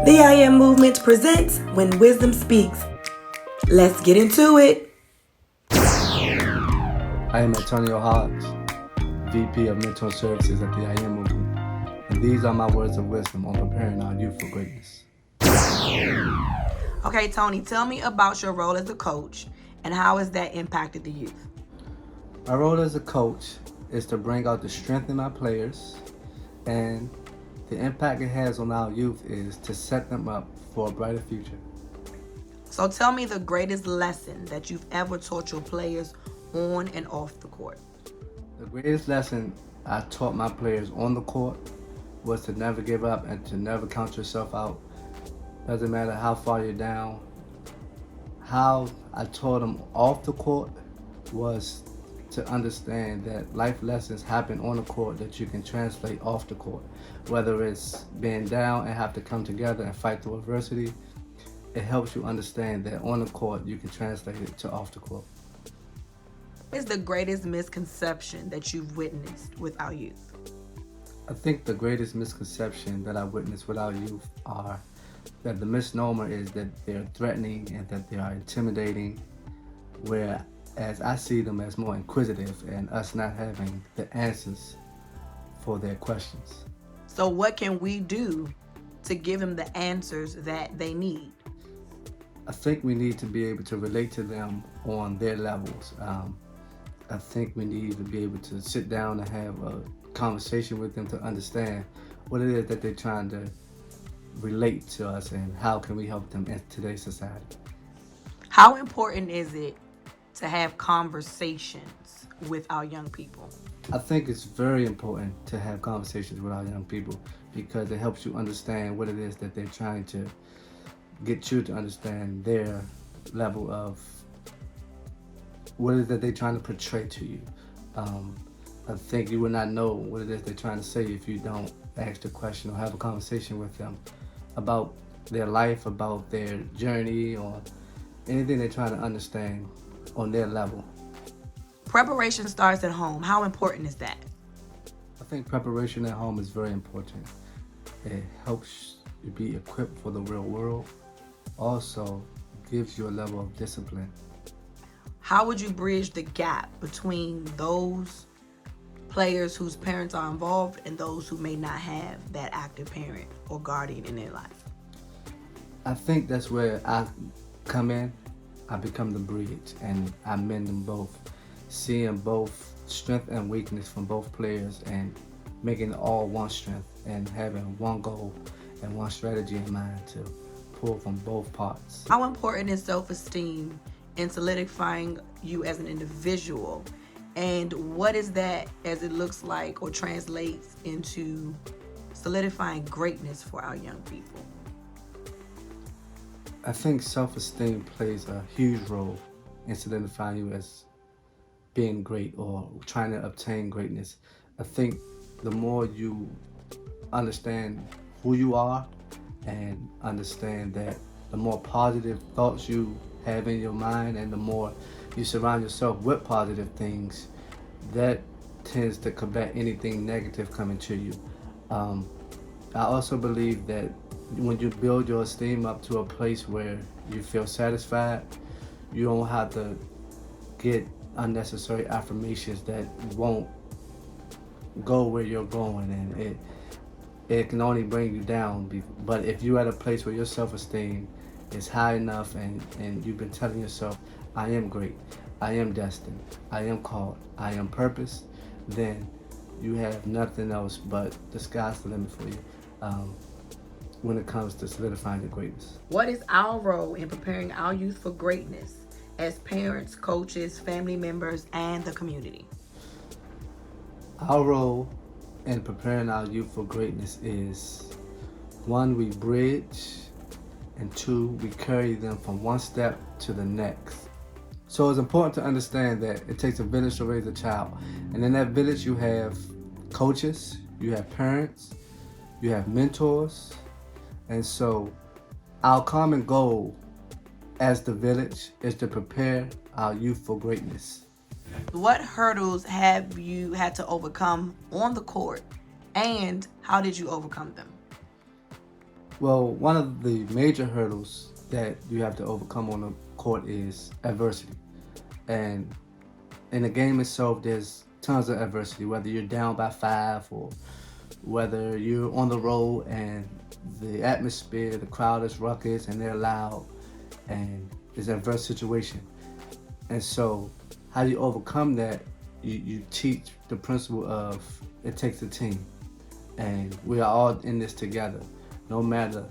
The I Am Movement presents When Wisdom Speaks. Let's get into it. I am Antonio Hodge, VP of Mentor Services at the I Am Movement, and these are my words of wisdom on preparing our youth for greatness. Okay, Tony, tell me about your role as a coach and how has that impacted the youth? My role as a coach is to bring out the strength in our players, and the impact it has on our youth is to set them up for a brighter future. So tell me the greatest lesson that you've ever taught your players on and off the court. The greatest lesson I taught my players on the court was to never give up and to never count yourself out. Doesn't matter how far you're down. How I taught them off the court was to understand that life lessons happen on the court that you can translate off the court. Whether it's being down and have to come together and fight through adversity, it helps you understand that on the court you can translate it to off the court. What is the greatest misconception that you've witnessed with our youth? I think the greatest misconception that I witnessed with our youth are that the misnomer is that they're threatening and that they are intimidating, whereas I see them as more inquisitive and us not having the answers for their questions. So what can we do to give them the answers that they need? I think we need to be able to relate to them on their levels. I think we need to be able to sit down and have a conversation with them to understand what it is that they're trying to relate to us and how can we help them in today's society. How important is it to have conversations with our young people? I think it's very important to have conversations with our young people because it helps you understand what it is that they're trying to get you to understand their level of what it is that they're trying to portray to you. I think you will not know what it is they're trying to say if you don't ask the question or have a conversation with them about their life, about their journey, or anything they're trying to understand on their level. Preparation starts at home. How important is that? I think preparation at home is very important. It helps you be equipped for the real world. Also gives you a level of discipline. How would you bridge the gap between those players whose parents are involved and those who may not have that active parent or guardian in their life? I think that's where I come in. I become the bridge and I mend them both, seeing both strength and weakness from both players and making it all one strength and having one goal and one strategy in mind to pull from both parts. How important is self-esteem in solidifying you as an individual? And what is that as it looks like or translates into solidifying greatness for our young people? I think self-esteem plays a huge role in solidifying you as being great or trying to obtain greatness. I think the more you understand who you are and understand that the more positive thoughts you have in your mind and the more you surround yourself with positive things, that tends to combat anything negative coming to you. I also believe that when you build your esteem up to a place where you feel satisfied, you don't have to get unnecessary affirmations that won't go where you're going, and it can only bring you down. But if you're at a place where your self-esteem is high enough and you've been telling yourself, I am great, I am destined, I am called, I am purposed, then you have nothing else but the sky's the limit for you when it comes to solidifying your greatness. What is our role in preparing our youth for greatness as parents, coaches, family members, and the community? Our role in preparing our youth for greatness is, 1, we bridge, and 2, we carry them from one step to the next. So it's important to understand that it takes a village to raise a child. And in that village you have coaches, you have parents, you have mentors. And so our common goal as the village is to prepare our youth for greatness. What hurdles have you had to overcome on the court, and how did you overcome them? Well, one of the major hurdles that you have to overcome on the court is adversity. And in the game itself, there's tons of adversity, whether you're down by 5 or whether you're on the road and the atmosphere, the crowd is ruckus and they're loud and it's an adverse situation. And so, how do you overcome that? You teach the principle of it takes a team, and we are all in this together, no matter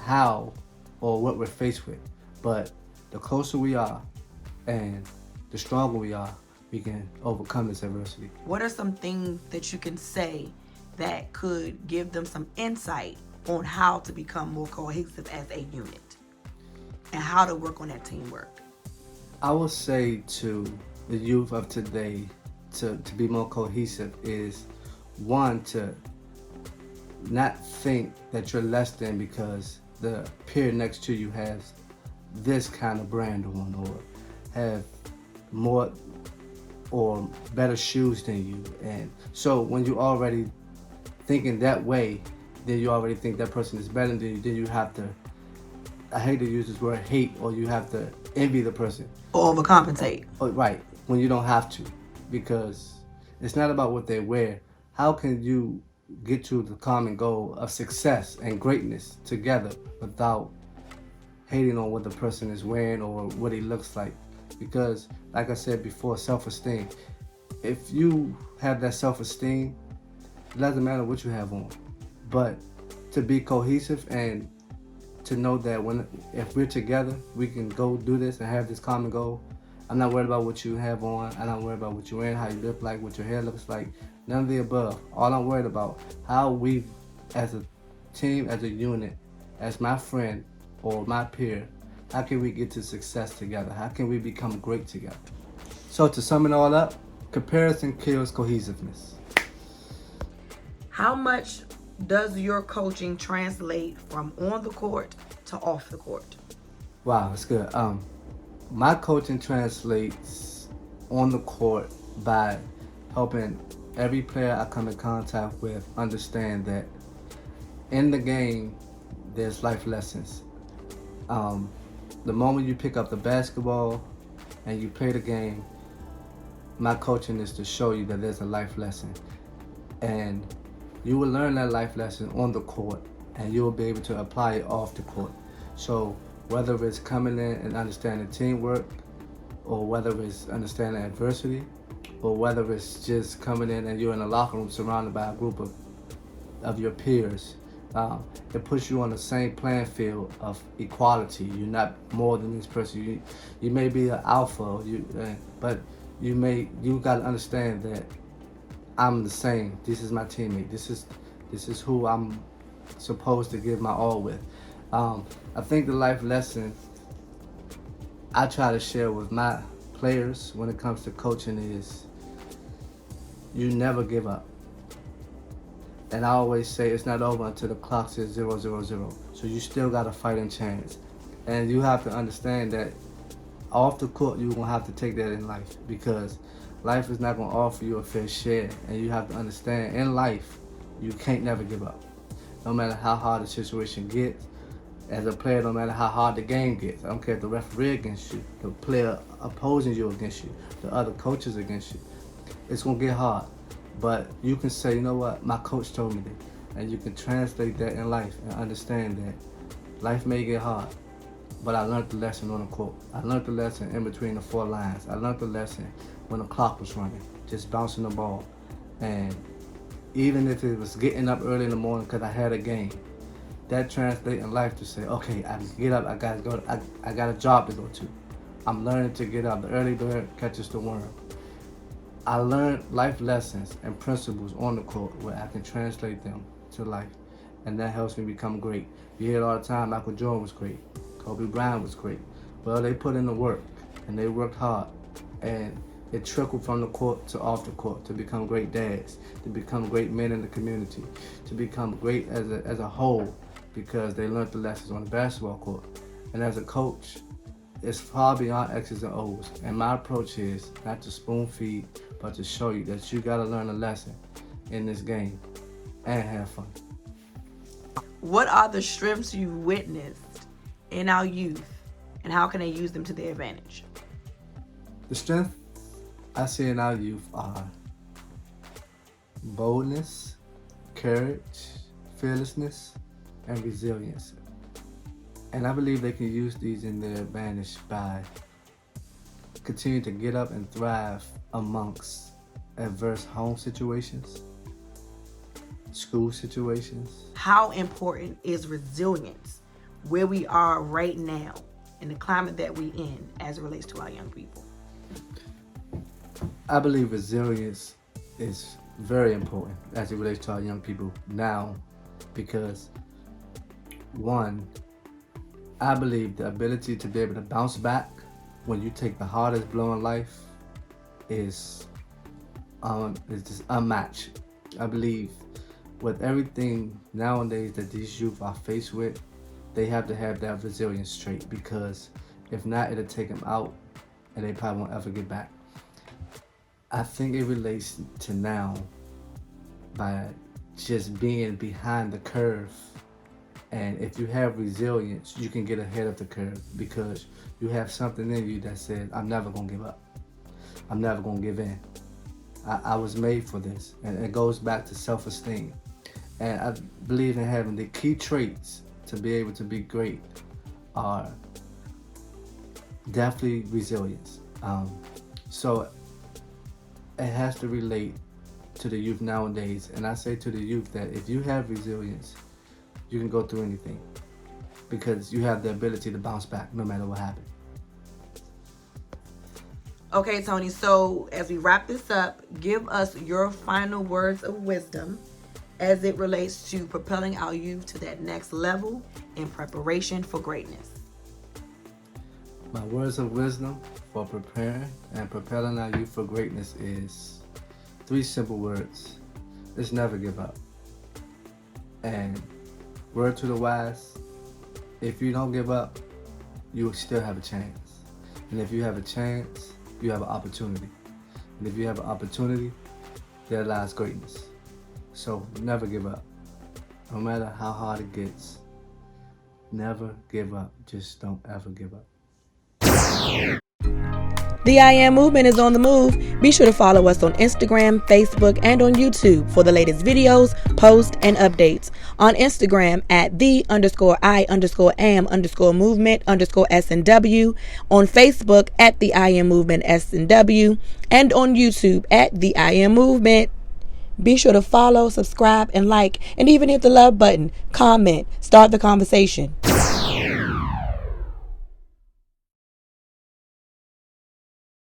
how or what we're faced with. But the closer we are, and the stronger we can overcome this adversity. What are some things that you can say that could give them some insight on how to become more cohesive as a unit and how to work on that teamwork? I would say to the youth of today to be more cohesive is one, to not think that you're less than because the peer next to you has this kind of brand on or have more or better shoes than you. And so when you already thinking that way, then you already think that person is better than you, then you have to, I hate to use this word hate, or you have to envy the person. Or overcompensate. Oh, right, when you don't have to, because it's not about what they wear. How can you get to the common goal of success and greatness together without hating on what the person is wearing or what he looks like? Because, like I said before, self-esteem. If you have that self-esteem, it doesn't matter what you have on. But to be cohesive and to know that if we're together, we can go do this and have this common goal. I'm not worried about what you have on. I'm not worried about what you're wearing, how you look like, what your hair looks like. None of the above. All I'm worried about, how we as a team, as a unit, as my friend or my peer, how can we get to success together? How can we become great together? So to sum it all up, comparison kills cohesiveness. How much does your coaching translate from on the court to off the court? Wow, that's good. My coaching translates on the court by helping every player I come in contact with understand that in the game, there's life lessons. The moment you pick up the basketball and you play the game, my coaching is to show you that there's a life lesson. And you will learn that life lesson on the court and you will be able to apply it off the court. So whether it's coming in and understanding teamwork, or whether it's understanding adversity, or whether it's just coming in and you're in a locker room surrounded by a group of your peers, it puts you on the same playing field of equality. You're not more than this person. You may be an alpha, but you got to understand that I'm the same. This is my teammate. This is who I'm supposed to give my all with. I think the life lesson I try to share with my players when it comes to coaching is you never give up. And I always say it's not over until the clock says 000. So you still got a fighting chance. And you have to understand that off the court, you're going to have to take that in life, because life is not going to offer you a fair share. And you have to understand, in life, you can't never give up. No matter how hard the situation gets, as a player, no matter how hard the game gets. I don't care if the referee against you, the player opposing you against you, the other coaches against you. It's going to get hard. But you can say, you know what, my coach told me that. And you can translate that in life and understand that life may get hard, but I learned the lesson on the court. I learned the lesson in between the 4 lines. I learned the lesson when the clock was running, just bouncing the ball. And even if it was getting up early in the morning because I had a game, that translates in life to say, okay, I get up, I gotta go, I got a job to go to. I'm learning to get up. The early bird catches the worm. I learned life lessons and principles on the court where I can translate them to life, and that helps me become great. You hear it all the time, Michael Jordan was great, Kobe Bryant was great. Well, they put in the work, and they worked hard, and it trickled from the court to off the court to become great dads, to become great men in the community, to become great as a whole, because they learned the lessons on the basketball court. And as a coach, it's far beyond X's and O's. And my approach is not to spoon feed, but to show you that you gotta learn a lesson in this game and have fun. What are the strengths you witnessed in our youth, and how can they use them to their advantage? The strength I see in our youth are boldness, courage, fearlessness, and resilience. And I believe they can use these in their advantage by continuing to get up and thrive amongst adverse home situations, school situations. How important is resilience where we are right now in the climate that we in as it relates to our young people? I believe resilience is very important as it relates to our young people now because, one, I believe the ability to be able to bounce back when you take the hardest blow in life is just unmatched. I believe with everything nowadays that these youth are faced with, they have to have that resilience trait because if not, it'll take them out and they probably won't ever get back. I think it relates to now by just being behind the curve. And if you have resilience, you can get ahead of the curve because you have something in you that says, I'm never gonna give up. I'm never gonna give in. I was made for this. And it goes back to self-esteem. And I believe in having the key traits to be able to be great are definitely resilience. So it has to relate to the youth nowadays. And I say to the youth that if you have resilience, you can go through anything because you have the ability to bounce back no matter what happens. Okay, Tony, so as we wrap this up, give us your final words of wisdom as it relates to propelling our youth to that next level in preparation for greatness. My words of wisdom for preparing and propelling our youth for greatness is 3 simple words. It's never give up. And word to the wise, if you don't give up, you will still have a chance. And if you have a chance, you have an opportunity. And if you have an opportunity, there lies greatness. So never give up. No matter how hard it gets, never give up. Just don't ever give up. The I Am Movement is on the move. Be sure to follow us on Instagram, Facebook, and on YouTube for the latest videos, posts, and updates. On Instagram at the_I_am_movement_SNW. On Facebook at the I Am Movement SNW. And on YouTube at the I Am Movement. Be sure to follow, subscribe, and like, and even hit the love button. Comment. Start the conversation.